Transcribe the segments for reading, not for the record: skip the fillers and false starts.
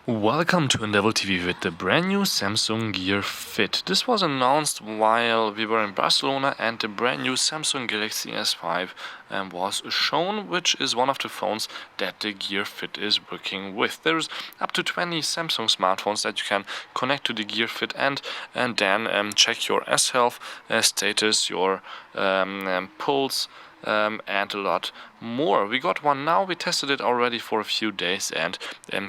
Welcome to Endeavor TV with the brand new Samsung Gear Fit. This was announced while we were in Barcelona and the brand new Samsung Galaxy S5 was shown, which is one of the phones that the Gear Fit is working with. There's up to 20 Samsung smartphones that you can connect to the Gear Fit and then check your S-Health status, your pulse, and a lot more. We got one now, we tested it already for a few days, and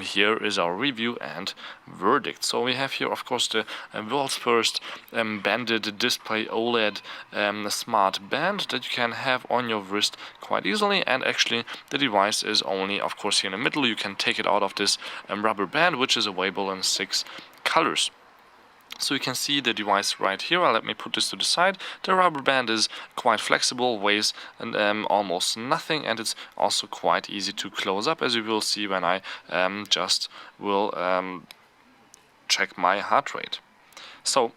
here is our review and verdict. So we have here, of course, the world's first banded display OLED smart band that you can have on your wrist quite easily, and actually the device is only, of course, here in the middle. You can take it out of this rubber band, which is available in 6 colors. So you can see the device right here. Let me put this to the side. The rubber band is quite flexible, weighs almost nothing, and it's also quite easy to close up, as you will see when I just will check my heart rate. So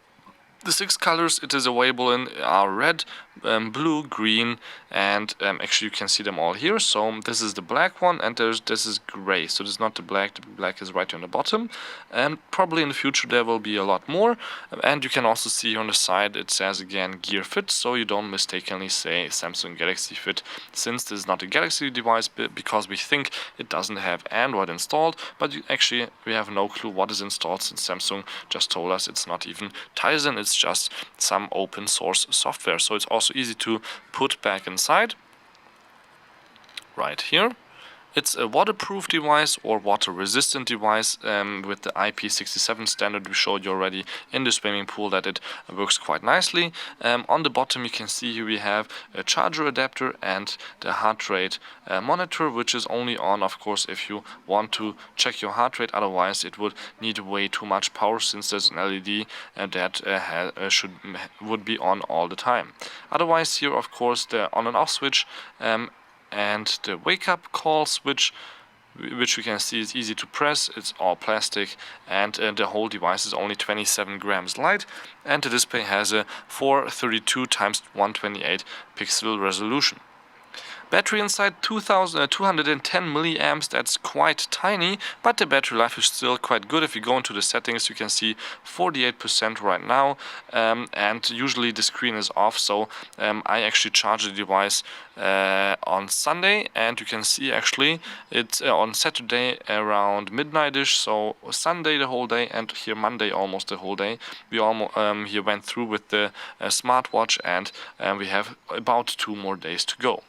the 6 colors it is available in are red, blue, green, and actually you can see them all here. So this is the black one, and this is gray. So this is not the black is right here on the bottom, and probably in the future there will be a lot more. And you can also see here on the side it says again Gear Fit, so you don't mistakenly say Samsung Galaxy Fit, since this is not a Galaxy device, because we think it doesn't have Android installed, but actually we have no clue what is installed, since Samsung just told us it's not even Tizen, it's just some open source software. So it's also easy to put back inside right here. It's a waterproof device or water resistant device with the IP67 standard we showed you already in the swimming pool that it works quite nicely. On the bottom you can see here we have a charger adapter and the heart rate monitor, which is only on, of course, if you want to check your heart rate. Otherwise it would need way too much power, since there's an LED that would be on all the time. Otherwise here, of course, the on and off switch and the wake up call switch, which you can see is easy to press. It's all plastic, and the whole device is only 27 grams light, and the display has a 432 x 128 pixel resolution. Battery inside 210 milliamps, that's quite tiny, but the battery life is still quite good. If you go into the settings, you can see 48% right now, and usually the screen is off, so I actually charge the device on Sunday, and you can see actually it's on Saturday around midnight-ish, so Sunday the whole day, and here Monday almost the whole day. We almost here went through with the smartwatch, and we have about 2 more days to go.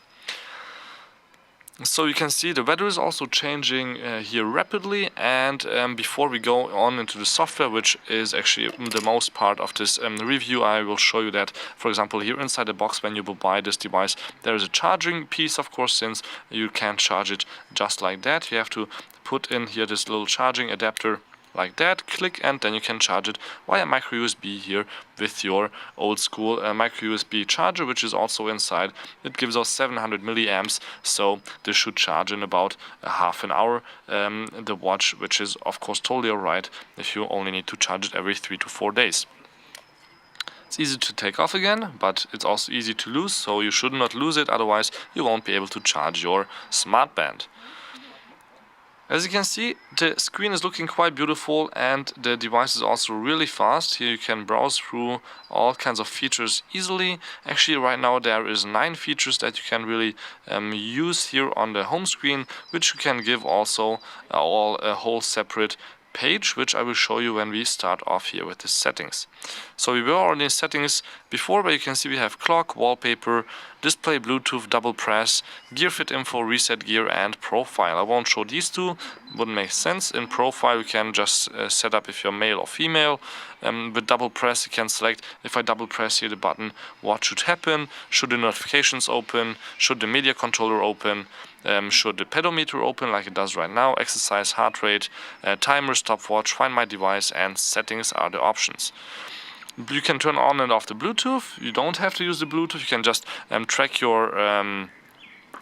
So you can see the weather is also changing here rapidly, and before we go on into the software, which is actually the most part of this review, I will show you that, for example, here inside the box when you will buy this device, there is a charging piece, of course, since you can't charge it just like that. You have to put in here this little charging adapter like that, click, and then you can charge it via micro USB here with your old school micro USB charger, which is also inside. It gives us 700 milliamps, so this should charge in about a half an hour the watch, which is of course totally alright if you only need to charge it every 3 to 4 days. It's easy to take off again, but it's also easy to lose, so you should not lose it, otherwise you won't be able to charge your smart band. As you can see, the screen is looking quite beautiful, and the device is also really fast. Here you can browse through all kinds of features easily. Actually, right now there is 9 features that you can really use here on the home screen, which you can give also all a whole separate page, which I will show you when we start off here with the settings. So we were already in settings before, where you can see we have clock, wallpaper, display, Bluetooth, double press, gear fit info, reset gear, and profile. I won't show these two, wouldn't make sense. In profile you can just set up if you're male or female. With double press you can select, if I double press here the button, what should happen, should the notifications open, should the media controller open, should the pedometer open like it does right now, exercise, heart rate, timer, stopwatch, find my device, and settings are the options. You can turn on and off the Bluetooth. You don't have to use the Bluetooth. You can just track your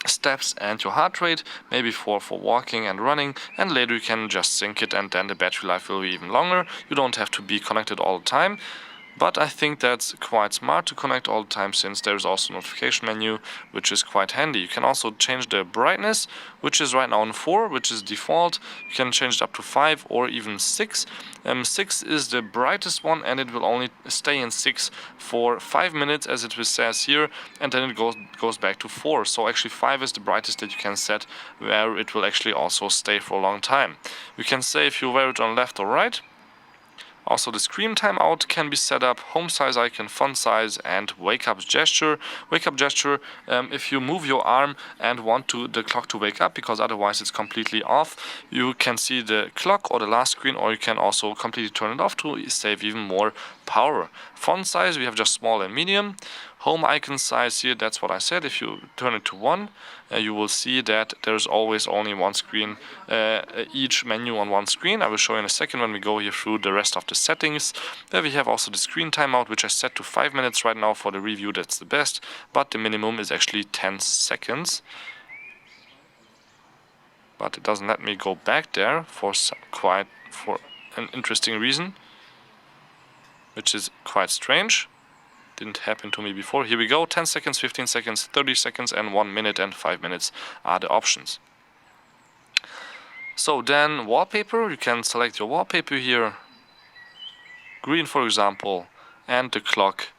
steps and your heart rate, maybe for walking and running, and later you can just sync it, and then the battery life will be even longer. You don't have to be connected all the time. But I think that's quite smart to connect all the time, since there's also a notification menu, which is quite handy. You can also change the brightness, which is right now on 4, which is default. You can change it up to 5 or even 6. 6 is the brightest one, and it will only stay in 6 for 5 minutes, as it says here, and then it goes back to 4. So actually 5 is the brightest that you can set, where it will actually also stay for a long time. You can say if you wear it on left or right. Also, the screen timeout can be set up, home size icon, font size, and wake up gesture. Wake up gesture, if you move your arm and want the clock to wake up, because otherwise it's completely off, you can see the clock or the last screen, or you can also completely turn it off to save even more power. Font size, we have just small and medium. Home icon size here, that's what I said. If you turn it to 1, you will see that there's always only one screen, each menu on one screen. I will show you in a second when we go here through the rest of the settings. There we have also the screen timeout, which I set to 5 minutes right now for the review. That's the best, but the minimum is actually 10 seconds. But it doesn't let me go back there for an interesting reason, which is quite strange. Didn't happen to me before. Here we go, 10 seconds, 15 seconds, 30 seconds, and 1 minute and 5 minutes are the options. So then wallpaper, you can select your wallpaper here. Green, for example, and the clock,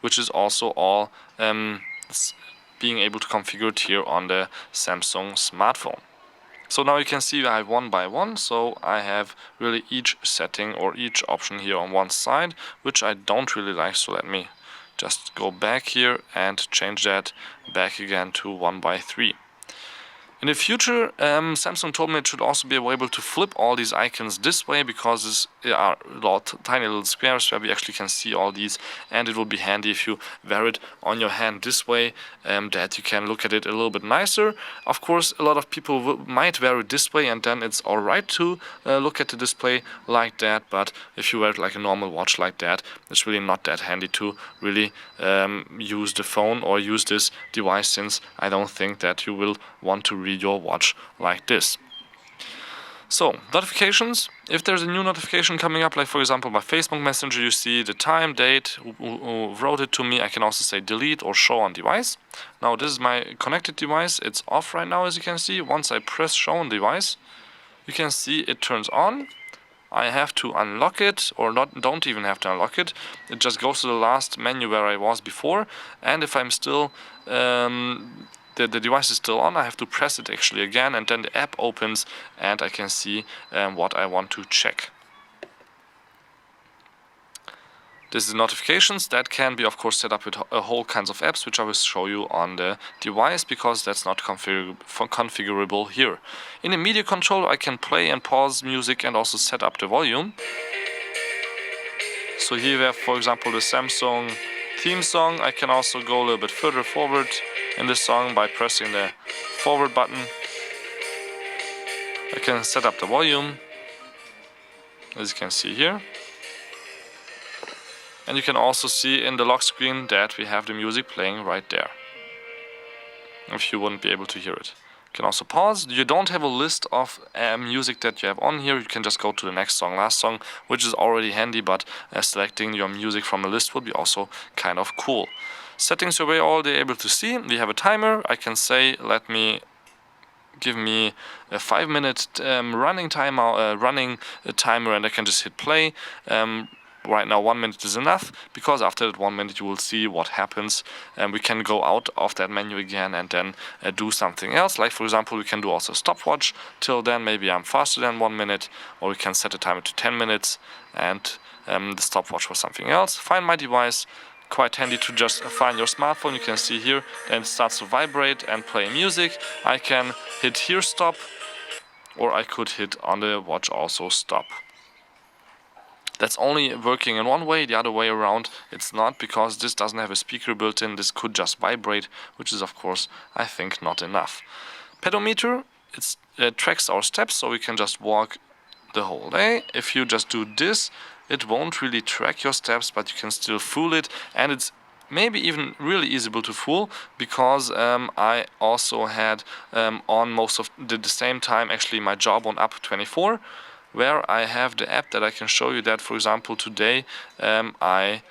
which is also all being able to configure it here on the Samsung smartphone. So now you can see I have one by one, so I have really each setting or each option here on one side, which I don't really like. So let me just go back here and change that back again to 1 by 3. In the future, Samsung told me it should also be able to flip all these icons this way, because there are tiny little squares where we actually can see all these, and it will be handy if you wear it on your hand this way, that you can look at it a little bit nicer. Of course, a lot of people might wear it this way, and then it's alright to look at the display like that, but if you wear it like a normal watch like that, it's really not that handy to really use the phone or use this device, since I don't think that you will want to read your watch like this. So, notifications. If there's a new notification coming up, like for example my Facebook Messenger, you see the time, date, who wrote it to me. I can also say delete or show on device. Now this is my connected device. It's off right now, as you can see. Once I press show on device, you can see it turns on. I have to unlock it, or don't even have to unlock it. It just goes to the last menu where I was before, and if I'm still the device is still on, I have to press it actually again, and then the app opens and I can see what I want to check. This is notifications. That can be of course set up with a whole kinds of apps, which I will show you on the device, because that's not configurable here. In the media controller I can play and pause music and also set up the volume. So here we have, for example, the Samsung theme song. I can also go a little bit further forward in this song by pressing the forward button. I can set up the volume, as you can see here. And you can also see in the lock screen that we have the music playing right there, if you wouldn't be able to hear it. You can also pause. You don't have a list of music that you have on here. You can just go to the next song, last song, which is already handy, but selecting your music from a list would be also kind of cool. Settings you're already able to see. We have a timer. I can say, give me a 5-minute running timer, and I can just hit play. Right now 1 minute is enough, because after that 1 minute you will see what happens, and we can go out of that menu again and then do something else. Like for example, we can do also stopwatch. Till then maybe I'm faster than 1 minute, or we can set the timer to 10 minutes and the stopwatch for something else. Find my device. Quite handy to just find your smartphone. You can see here, then it starts to vibrate and play music. I can hit here stop, or I could hit on the watch also stop. That's only working in one way. The other way around it's not, because this doesn't have a speaker built in. This could just vibrate, which is of course I think not enough. Pedometer, it tracks our steps, so we can just walk the whole day. If you just do this, it won't really track your steps, but you can still fool it, and it's maybe even really easy to fool, because I also had on most of the same time actually my job on up 24. where I have the app that I can show you that, for example, today I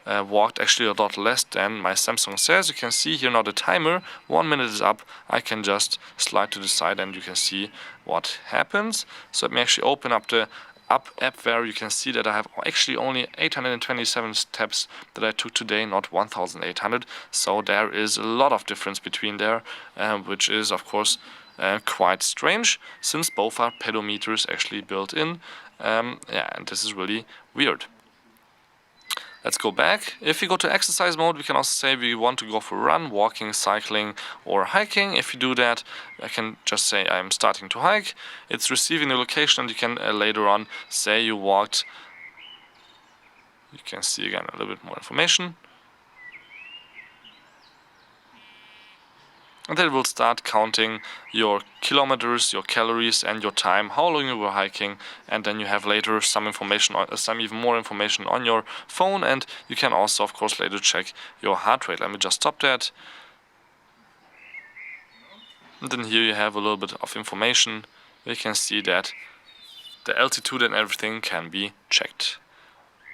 walked actually a lot less than my Samsung says. You can see here now the timer, 1 minute is up. I can just slide to the side and you can see what happens. So let me actually open up the app where you can see that I have actually only 827 steps that I took today, not 1800. So there is a lot of difference between there, which is of course quite strange, since both are pedometers actually built in. Yeah, and this is really weird. Let's go back. If we go to exercise mode, we can also say we want to go for run, walking, cycling, or hiking. If you do that, I can just say I'm starting to hike. It's receiving the location, and you can later on say you walked. You can see again a little bit more information. And then it will start counting your kilometers, your calories, and your time, how long you were hiking. And then you have later some information, some even more information on your phone. And you can also, of course, later check your heart rate. Let me just stop that. And then here you have a little bit of information. You can see that the altitude and everything can be checked.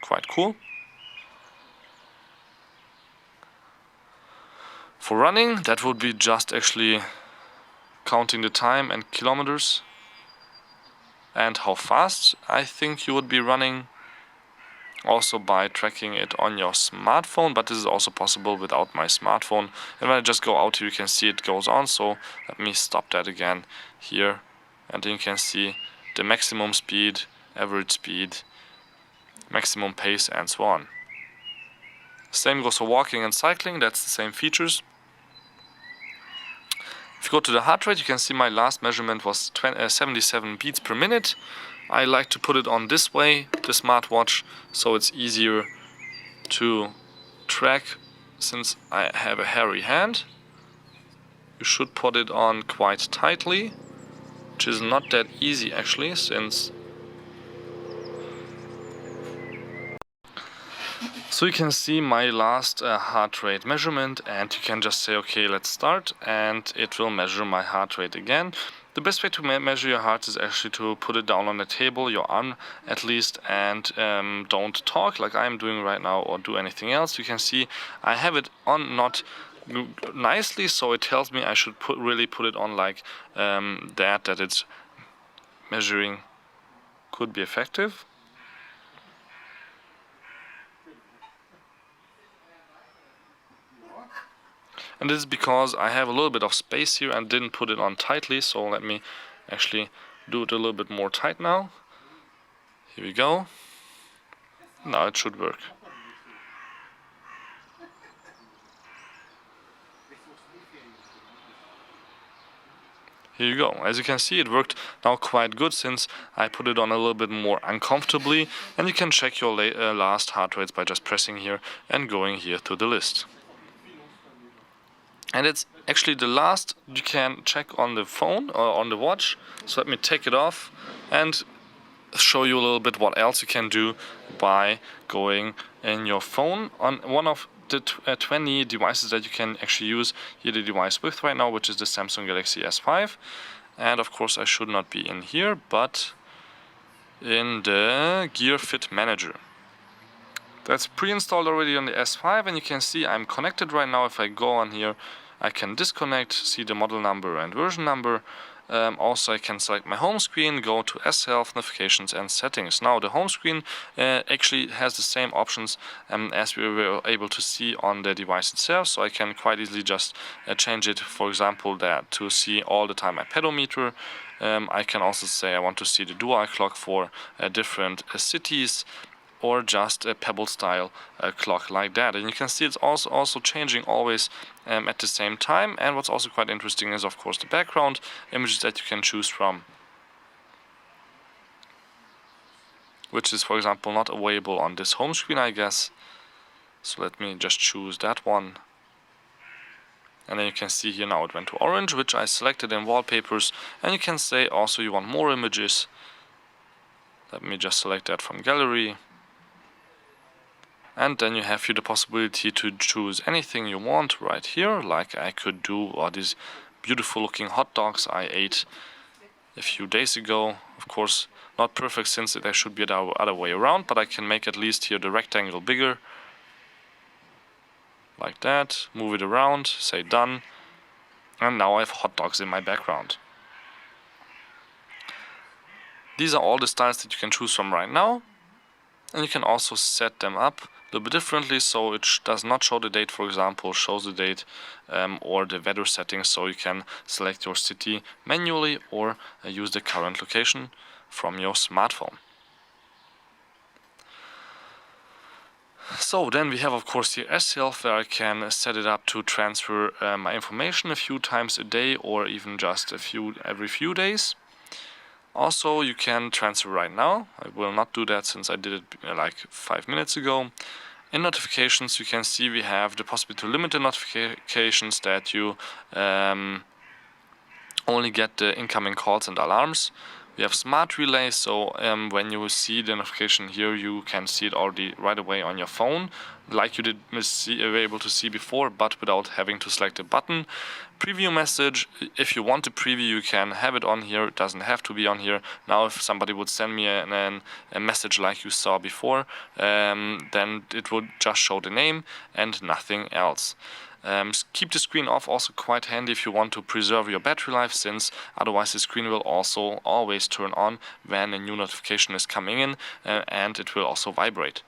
Quite cool. For running, that would be just actually counting the time and kilometers and how fast I think you would be running, also by tracking it on your smartphone, but this is also possible without my smartphone. And when I just go out here, you can see it goes on. So let me stop that again here, and then you can see the maximum speed, average speed, maximum pace, and so on. Same goes for walking and cycling, that's the same features. If you go to the heart rate, you can see my last measurement was 77 beats per minute. I like to put it on this way, the smartwatch, so it's easier to track since I have a hairy hand. You should put it on quite tightly, which is not that easy actually, since so you can see my last heart rate measurement, and you can just say okay, let's start, and it will measure my heart rate again. The best way to measure your heart is actually to put it down on the table, your arm at least, and don't talk like I'm doing right now or do anything else. You can see I have it on not nicely, so it tells me I should really put it on like that it's measuring could be effective. And this is because I have a little bit of space here and didn't put it on tightly, so let me actually do it a little bit more tight now. Here we go. Now it should work. Here you go. As you can see, it worked now quite good since I put it on a little bit more uncomfortably, and you can check your last heart rates by just pressing here and going here to the list. And it's actually the last you can check on the phone or on the watch. So let me take it off and show you a little bit what else you can do by going in your phone on one of the 20 devices that you can actually use here the device with right now, which is the Samsung Galaxy S5. And of course I should not be in here, but in the Gear Fit Manager. That's pre-installed already on the S5, and you can see I'm connected right now. If I go on here, I can disconnect, see the model number and version number. Also, I can select my home screen, go to S-Health, notifications, and settings. Now, the home screen actually has the same options as we were able to see on the device itself. So I can quite easily just change it, for example, that to see all the time my pedometer. I can also say I want to see the dual clock for different cities, or just a pebble style clock like that. And you can see it's also changing always at the same time. And what's also quite interesting is of course the background images that you can choose from, which is for example not available on this home screen, I guess. So let me just choose that one. And then you can see here now it went to orange, which I selected in wallpapers. And you can say also you want more images. Let me just select that from gallery. And then you have here the possibility to choose anything you want right here, like I could do all these beautiful looking hot dogs I ate a few days ago. Of course, not perfect since there should be the other way around, but I can make at least here the rectangle bigger. Like that, move it around, say done, and now I have hot dogs in my background. These are all the styles that you can choose from right now, and you can also set them up a little bit differently, so it does not show the date, for example, shows the date, or the weather settings, so you can select your city manually or use the current location from your smartphone. So then we have of course here S-Self, where I can set it up to transfer my information a few times a day or even just every few days. Also, you can transfer right now. I will not do that since I did it like 5 minutes ago. In notifications, you can see we have the possibility to limit the notifications that you only get the incoming calls and alarms. We have smart relay, so when you see the notification here, you can see it already right away on your phone, like you were able to see before, but without having to select a button. Preview message, if you want to preview, you can have it on here. It doesn't have to be on here. Now, if somebody would send me a message like you saw before, then it would just show the name and nothing else. Keep the screen off, also quite handy if you want to preserve your battery life, since otherwise the screen will also always turn on when a new notification is coming in, and it will also vibrate.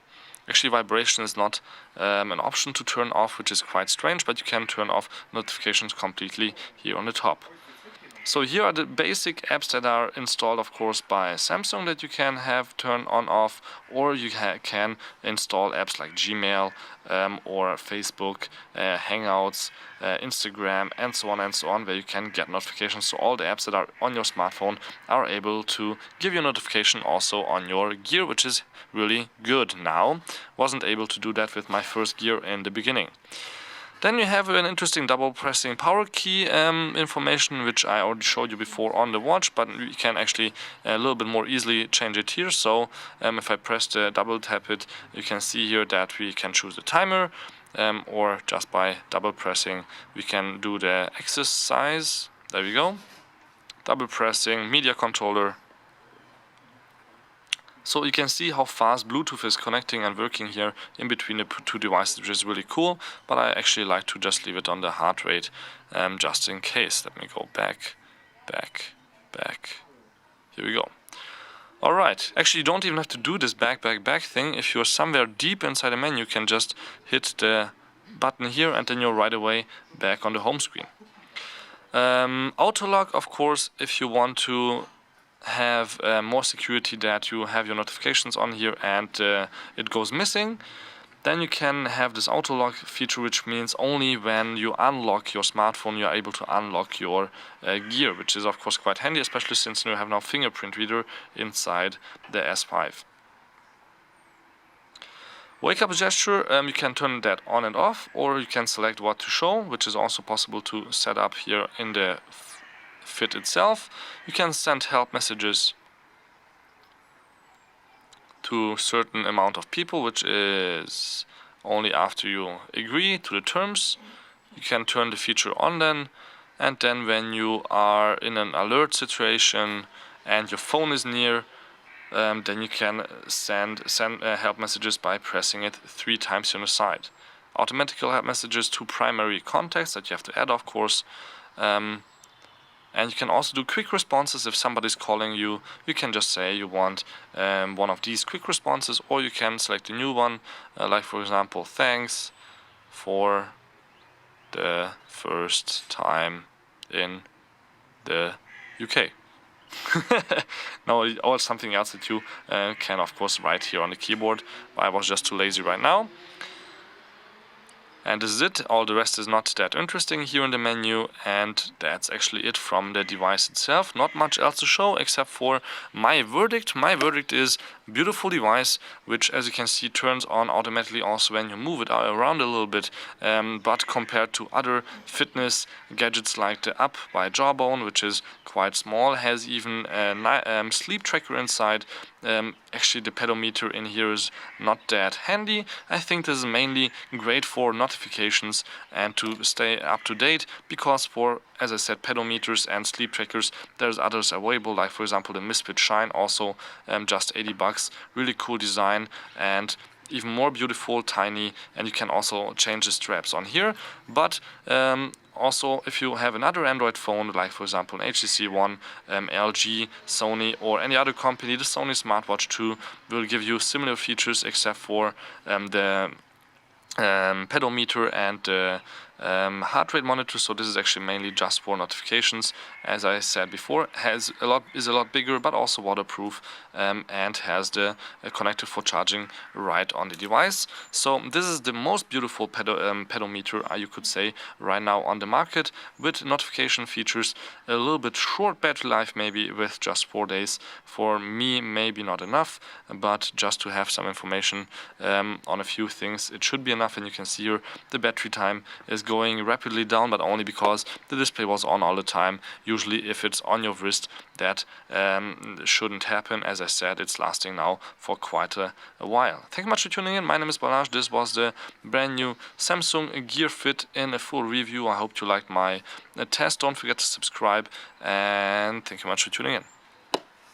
Actually, vibration is not an option to turn off, which is quite strange, but you can turn off notifications completely here on the top. So here are the basic apps that are installed, of course, by Samsung that you can have turn on off, or you can install apps like Gmail or Facebook, Hangouts, Instagram, and so on, where you can get notifications. So all the apps that are on your smartphone are able to give you a notification also on your Gear, which is really good now. Wasn't able to do that with my first Gear in the beginning. Then you have an interesting double pressing power key information, which I already showed you before on the watch, but you can actually a little bit more easily change it here. So if I press the double tap it, you can see here that we can choose the timer, or just by double pressing we can do the access size. There we go. Double pressing media controller. So you can see how fast Bluetooth is connecting and working here in between the two devices, which is really cool, but I actually like to just leave it on the heart rate just in case. Let me go back. Here we go. Alright, actually you don't even have to do this back thing. If you're somewhere deep inside the menu, you can just hit the button here and then you're right away back on the home screen. Auto lock, of course, if you want to have more security, that you have your notifications on here and it goes missing, then you can have this auto lock feature, which means only when you unlock your smartphone you are able to unlock your Gear, which is of course quite handy, especially since you have now fingerprint reader inside the S5. Wake up gesture, you can turn that on and off, or you can select what to show, which is also possible to set up here in the Fit itself. You can send help messages to a certain amount of people, which is only after you agree to the terms. You can turn the feature on then, and then when you are in an alert situation and your phone is near, then you can send help messages by pressing it 3 times on the side. Automatic help messages to primary contacts that you have to add, of course. And you can also do quick responses. If somebody's calling you, you can just say you want one of these quick responses, or you can select a new one, like for example, thanks for the first time in the UK. No, or something else that you can of course write here on the keyboard. I was just too lazy right now. And this is it. All the rest is not that interesting here in the menu, and that's actually it from the device itself. Not much else to show except for my verdict. My verdict is beautiful device, which as you can see turns on automatically also when you move it around a little bit, but compared to other fitness gadgets like the Up by Jawbone, which is quite small, has even a sleep tracker inside. Actually the pedometer in here is not that handy. I think this is mainly great for not notifications and to stay up to date, because for, as I said, pedometers and sleep trackers, there's others available, like for example the Misfit Shine, also just 80 bucks. Really cool design and even more beautiful, tiny, and you can also change the straps on here. But also, if you have another Android phone, like for example an HTC One, LG, Sony, or any other company, the Sony Smartwatch 2 will give you similar features, except for the pedometer and the heart rate monitor. So this is actually mainly just for notifications. As I said before, is a lot bigger, but also waterproof, and has the connector for charging right on the device. So this is the most beautiful pedometer, you could say, right now on the market, with notification features, a little bit short battery life, maybe with just 4 days. For me, maybe not enough, but just to have some information on a few things, it should be enough. And you can see here the battery time is going rapidly down, but only because the display was on all the time. Usually if it's on your wrist, that shouldn't happen. As I said, it's lasting now for quite a while. Thank you much for tuning in. My name is Balazs. This was the brand new Samsung Gear Fit in a full review. I hope you liked my test. Don't forget to subscribe, and thank you much for tuning in.